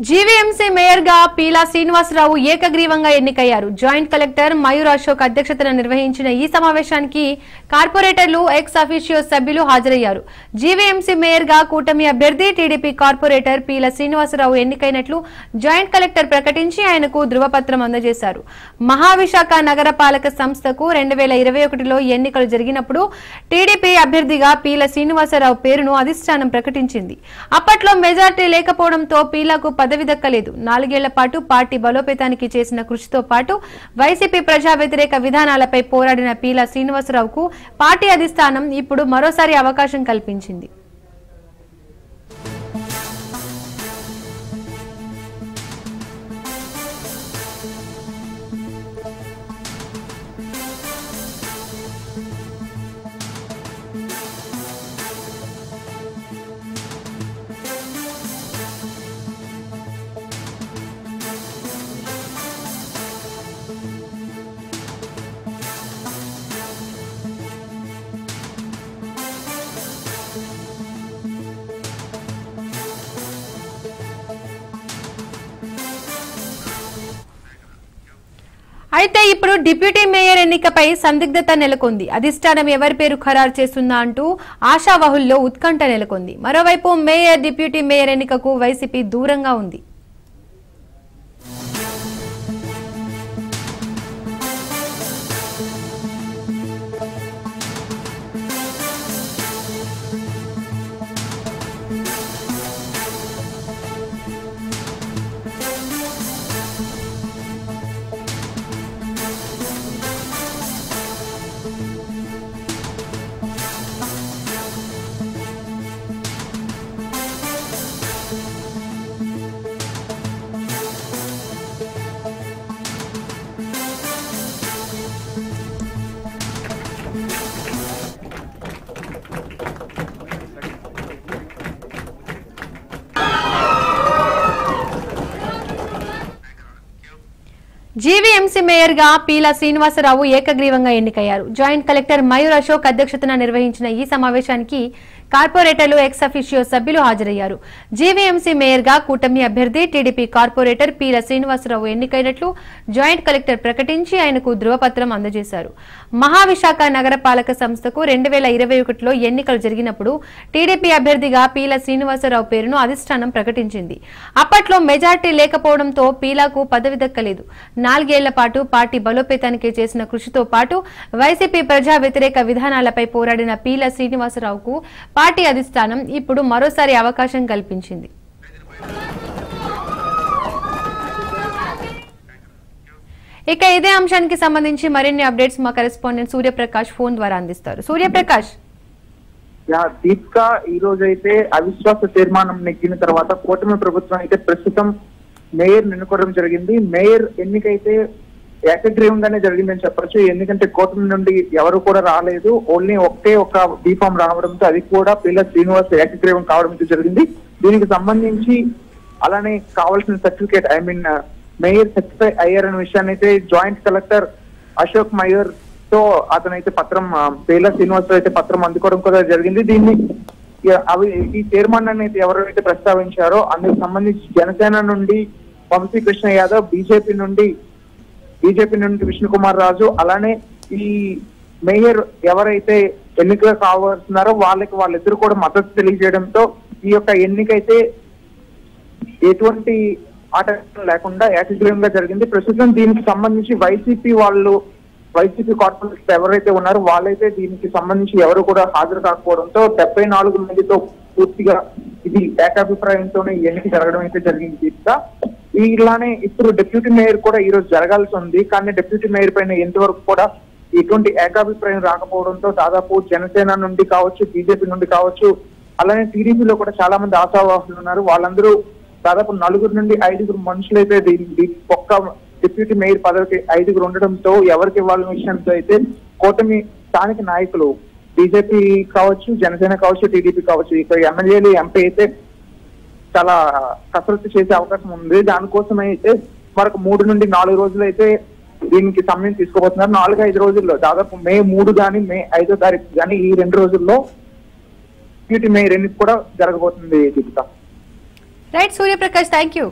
GVMC mayor గా పీలా శ్రీనివాసరావు ఏకగ్రీవంగా ఎన్నికయ్యారు. జాయింట్ కలెక్టర్ మయూర్ అశోక్ అధ్యక్షతన నిర్వహించిన ఈ సమావేశానికి కార్పొరేటర్లు ఎక్స్ అఫీషియో సభ్యులు హాజరయ్యారు. జీవీఎంసీ మేయర్ గా కూటమి అభ్యర్థి టీడీపీ కార్పొరేటర్ పీలా శ్రీనివాసరావు ఎన్నికైనట్లు జాయింట్ కలెక్టర్ ప్రకటించి ఆయనకు ధృవపత్రం అందజేశారు. మహావిశాఖ నగరపాలక సంస్థకు 2021లో ఎన్నికలు జరిగినప్పుడు టీడీపీ అభ్యర్థిగా పీలా శ్రీనివాసరావు పేరును అధిష్టానం ప్రకటించింది. అప్పట్లో మెజార్టీ లేకపోవడంతో పీలాకు పదవి దక్కలేదు. 4 ఏళ్ల పాటు పార్టీ బలోపేతానికి చేసిన కృషితో పాటు వైసీపీ ప్రజా వ్యతిరేక విధానాలపై పోరాడిన పీలా శ్రీనివాసరావుకు పార్టీ అధిష్టానం ఇప్పుడు మరోసారి అవకాశం కల్పించింది. అయితే ఇప్పుడు డిప్యూటీ మేయర్ ఎన్నికపై సందిగ్ధత నెలకొంది. అధిష్టానం ఎవరి పేరు ఖరారు చేస్తుందా అంటూ ఆశావహుల్లో ఉత్కంఠ నెలకొంది. మరోవైపు మేయర్, డిప్యూటీ మేయర్ ఎన్నికకు వైసీపీ దూరంగా ఉంది. జీవీఎంసీ మేయర్ గా పీలా శ్రీనివాసరావు ఏకగ్రీవంగా ఎన్నికయ్యారు. జాయింట్ కలెక్టర్ మయూర్ అశోక్ అధ్యక్షతన నిర్వహించిన ఈ సమావేశానికి కార్పొరేటర్లు ఎక్స్ అఫీషియో సభ్యులు హాజరయ్యారు. జీవీఎంసీ మేయర్ గా కూటమి అభ్యర్థి టీడీపీ కార్పొరేటర్ పీలా శ్రీనివాసరావు ఎన్నికైనట్లు జాయింట్ కలెక్టర్ ప్రకటించి ఆయనకు ధృవపత్రం అందజేశారు. మహావిశాఖ నగరపాలక సంస్థకు 2021లో ఎన్నికలు జరిగినప్పుడు టీడీపీ అభ్యర్థిగా పీలా శ్రీనివాసరావు పేరును అధిష్టానం ప్రకటించింది. అప్పట్లో మెజార్టీ లేకపోవడంతో పీలాకు పదవి దక్కలేదు. 4 ఏళ్ల పాటు పార్టీ బలోపేతానికి చేసిన కృషితో పాటు వైసీపీ ప్రజా వ్యతిరేక విధానాలపై పోరాడిన పీలా శ్రీనివాసరావుకు పార్టీ అధిష్టానం ఇప్పుడు మరోసారి అవకాశం కల్పించింది. ఇక ఇదే అంశానికి సంబంధించి మరిన్ని అప్డేట్స్ మా కరెస్పాండెంట్ సూర్యప్రకాష్ ఫోన్ ద్వారా అందిస్తారు. సూర్యప్రకాష్, దీపిక, ఈ రోజు అయితే అవిశ్వాస తీర్మానం నెగ్గిన తర్వాత కూటమి ప్రభుత్వం అయితే ప్రస్తుతం మేయర్ ఎన్నుకోవడం జరిగింది. మేయర్ ఎన్నికైతే ఏకగ్రీవంగానే జరిగిందని చెప్పొచ్చు. ఎందుకంటే కూటమి నుండి ఎవరు కూడా రాలేదు. ఓన్లీ ఒక బీఫామ్ రావడంతో అది కూడా పీలా శ్రీనివాస్ ఏకగ్రీవం కావడంతో జరిగింది. దీనికి సంబంధించి అలానే కావాల్సిన సర్టిఫికేట్ మేయర్ సర్టిఫై అయ్యారనే విషయాన్ని అయితే జాయింట్ కలెక్టర్ అశోక్ మయూర్ తో అతనైతే పత్రం పీలా శ్రీనివాస్ అయితే పత్రం అందుకోవడం కూడా జరిగింది. దీన్ని ఈ తీర్మానాన్ని అయితే ఎవరైతే ప్రస్తావించారో అందుకు సంబంధించి జనసేన నుండి వంశీకృష్ణ యాదవ్, బీజేపీ నుండి విష్ణు కుమార్ రాజు, అలానే ఈ మేయర్ ఎవరైతే ఎన్నికలు కావాల్స్తున్నారో వాళ్ళిద్దరు కూడా మద్దతు తెలియజేయడంతో ఈ యొక్క ఎన్నికైతే ఎటువంటి ఆటంకం లేకుండా ఏకగ్రీవంగా జరిగింది. ప్రస్తుతం దీనికి సంబంధించి వైసీపీ కార్పొరేటర్స్ ఎవరైతే ఉన్నారో వాళ్ళైతే దీనికి సంబంధించి ఎవరు కూడా హాజరు కాకపోవడంతో 74 మందితో పూర్తిగా ఇది ఏకాభిప్రాయంతోనే ఎన్నిక జరగడం అయితే జరిగింది. ఇలానే ఇప్పుడు డిప్యూటీ మేయర్ కూడా ఈ రోజు జరగాల్సి ఉంది. కానీ డిప్యూటీ మేయర్ పైన ఎంతవరకు కూడా ఎటువంటి ఏకాభిప్రాయం రాకపోవడంతో దాదాపు జనసేన నుండి కావచ్చు, బీజేపీ నుండి కావచ్చు, అలానే టీడీపీలో కూడా చాలా మంది ఆశావాహులు ఉన్నారు. వాళ్ళందరూ దాదాపు 4 నుండి 5 మనుషులైతే ఒక్క డిప్యూటీ మేయర్ పదవికి 5 ఉండడంతో ఎవరికి ఇవ్వాలనే విషయంతో అయితే కూటమి స్థానిక నాయకులు బీజేపీ కావచ్చు, జనసేన కావచ్చు, టీడీపీ కావచ్చు, ఇక్కడ ఎమ్మెల్యేలు, ఎంపీ అయితే చాలా కసరత్తు చేసే అవకాశం ఉంది. దానికోసం అయితే మరొక 3 నుండి 4 రోజులు అయితే దీనికి సమయం తీసుకోబోతున్నారు. 4-5 రోజుల్లో దాదాపు మే 3 కానీ మే 5వ తారీఖు కానీ ఈ 2 రోజుల్లో డిప్యూటీ మేయర్ ఎన్నిక కూడా జరగబోతుంది. Deepika. Right Suryaprakash, thank you.